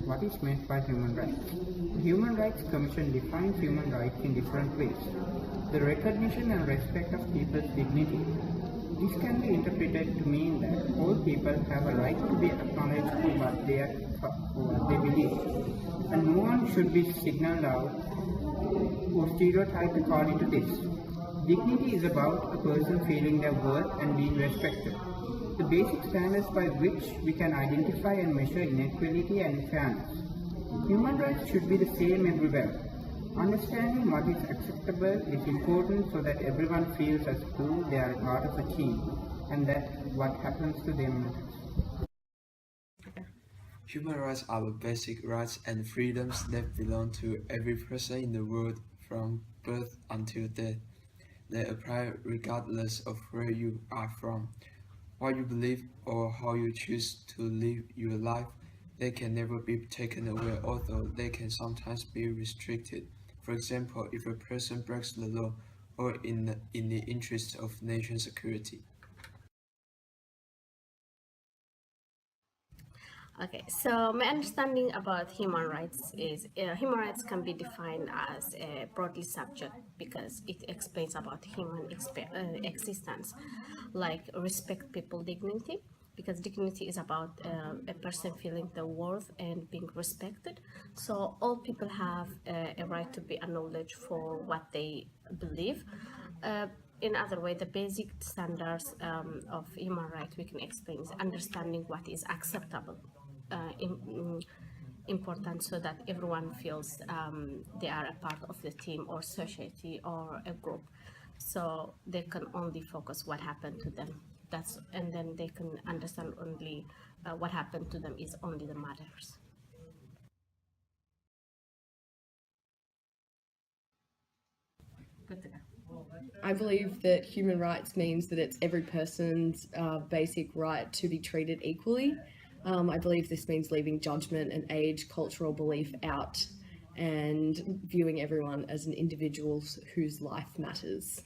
what is meant by human rights. The Human Rights Commission defines human rights in different ways. The recognition and respect of people's dignity. This can be interpreted to mean that all people have a right to be acknowledged for what they believe, and no one should be signaled out or stereotyped according to this. Dignity is about a person feeling their worth and being respected. The basic standards by which we can identify and measure inequality and fairness. Human rights should be the same everywhere. Understanding what is acceptable is important so that everyone feels as though they are part of a team and that what happens to them matters. Human rights are the basic rights and freedoms that belong to every person in the world from birth until death. They apply regardless of where you are from, what you believe, or how you choose to live your life. They can never be taken away, although they can sometimes be restricted. For example, if a person breaks the law or in the interest of nation security. Okay, so my understanding about human rights is human rights can be defined as a broadly subject because it explains about human existence, like respect people dignity, because dignity is about a person feeling the worth and being respected. So all people have a right to be acknowledged for what they believe. In other way, the basic standards of human rights we can explain is understanding what is acceptable. Important so that everyone feels they are a part of the team or society or a group, so they can only focus what happened to them. And then they can understand only what happened to them is only the matters. I believe that human rights means that it's every person's basic right to be treated equally. I believe this means leaving judgment and age, cultural belief out and viewing everyone as an individual whose life matters.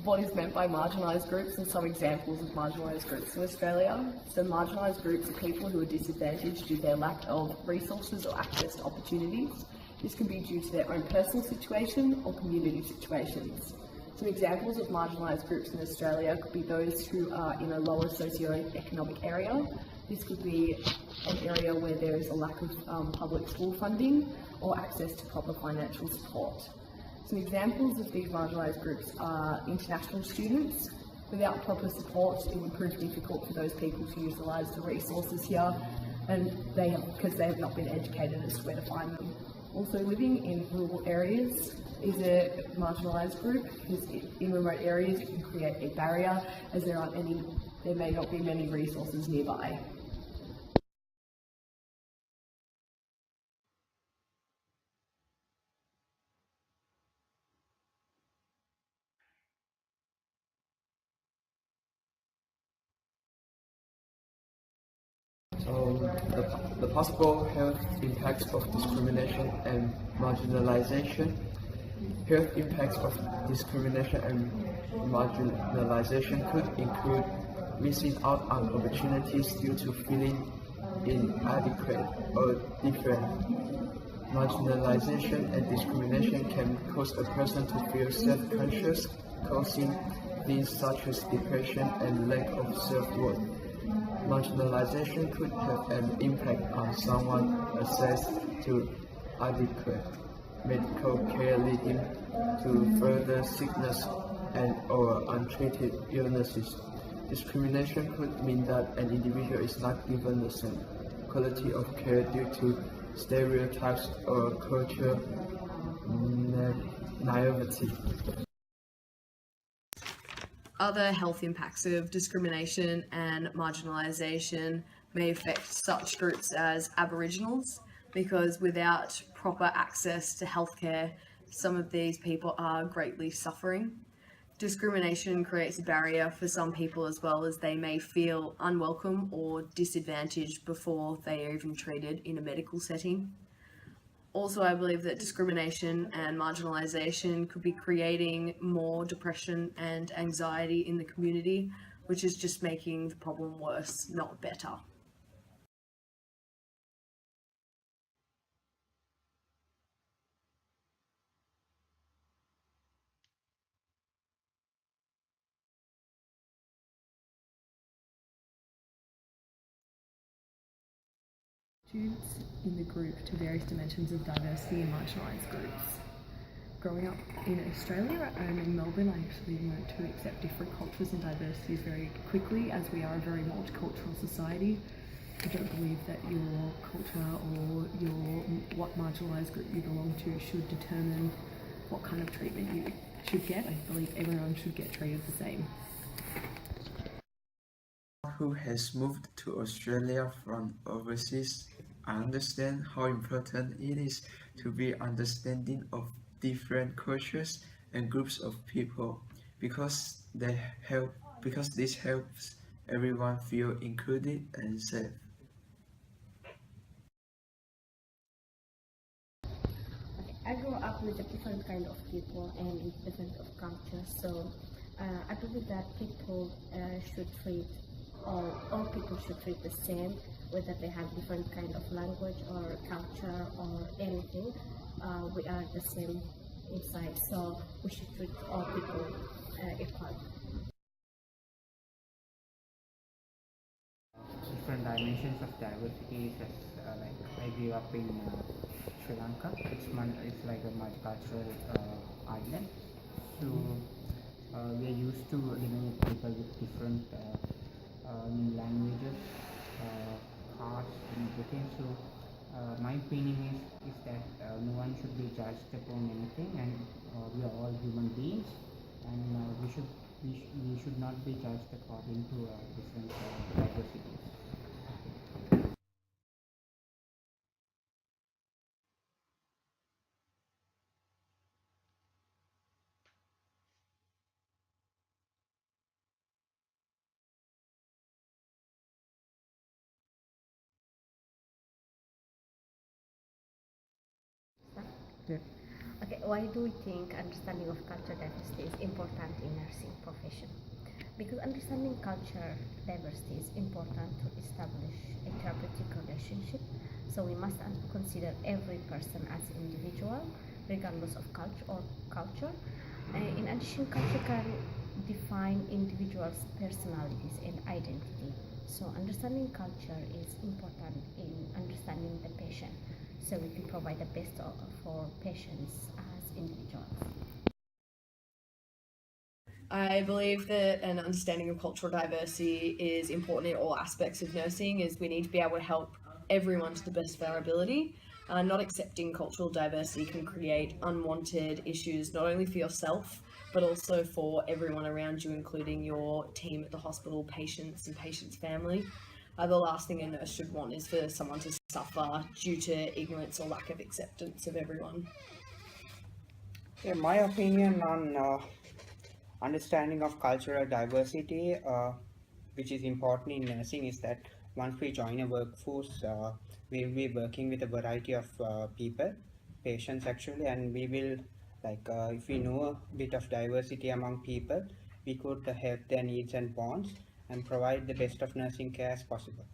What is meant by marginalised groups and some examples of marginalised groups in Australia. So marginalised groups are people who are disadvantaged due to their lack of resources or access to opportunities. This can be due to their own personal situation or community situations. Some examples of marginalised groups in Australia could be those who are in a lower socio-economic area. This could be an area where there is a lack of public school funding or access to proper financial support. Some examples of these marginalised groups are international students. Without proper support, it would prove difficult for those people to utilise the resources here, and because they have not been educated as to where to find them. Also, living in rural areas is a marginalised group, because in remote areas it can create a barrier as there may not be many resources nearby. The possible health impacts of discrimination and marginalization. Health impacts of discrimination and marginalization could include missing out on opportunities due to feeling inadequate or different. Marginalization and discrimination can cause a person to feel self-conscious, causing things such as depression and lack of self-worth. Marginalization could have an impact on someone's access to adequate medical care, leading to further sickness or untreated illnesses. Discrimination could mean that an individual is not given the same quality of care due to stereotypes or cultural naivety. Other health impacts of discrimination and marginalisation may affect such groups as Aboriginals, because without proper access to healthcare, some of these people are greatly suffering. Discrimination creates a barrier for some people as well, as they may feel unwelcome or disadvantaged before they are even treated in a medical setting. Also, I believe that discrimination and marginalisation could be creating more depression and anxiety in the community, which is just making the problem worse, not better. Students in the group to various dimensions of diversity and marginalised groups. Growing up in Australia and in Melbourne, I actually learned to accept different cultures and diversities very quickly, as we are a very multicultural society. I don't believe that your culture or what marginalised group you belong to should determine what kind of treatment you should get. I believe everyone should get treated the same. Who has moved to Australia from overseas, I understand how important it is to be understanding of different cultures and groups of people, because this helps everyone feel included and safe. I grew up with a different kind of people and with different of cultures, so I believe that people should treat all people should treat the same, whether they have different kind of language or culture or anything. We are the same inside, so we should treat all people equal. Different dimensions of diversity, such like I grew up in Sri Lanka. It's like a multicultural island. So we are used to living with people with different languages, castes, and everything. So my opinion is that no one should be judged upon anything, and we are all human beings, and we should not be judged according to different diversities. Yeah. Okay, why do we think understanding of culture diversity is important in nursing profession? Because understanding culture diversity is important to establish a therapeutic relationship. So we must consider every person as an individual, regardless of culture. In addition, culture can define individuals' personalities and identity. So understanding culture is important in understanding the patient, so we can provide the best for patients as individuals. I believe that an understanding of cultural diversity is important in all aspects of nursing, as we need to be able to help everyone to the best of our ability. Not accepting cultural diversity can create unwanted issues, not only for yourself, but also for everyone around you, including your team at the hospital, patients and patients' family. The last thing a nurse should want is for someone to suffer due to ignorance or lack of acceptance of everyone. Yeah, my opinion on understanding of cultural diversity, which is important in nursing, is that once we join a workforce, we will be working with a variety of people, patients actually, and we will, like, if we know a bit of diversity among people, we could help their needs and wants and provide the best of nursing care as possible.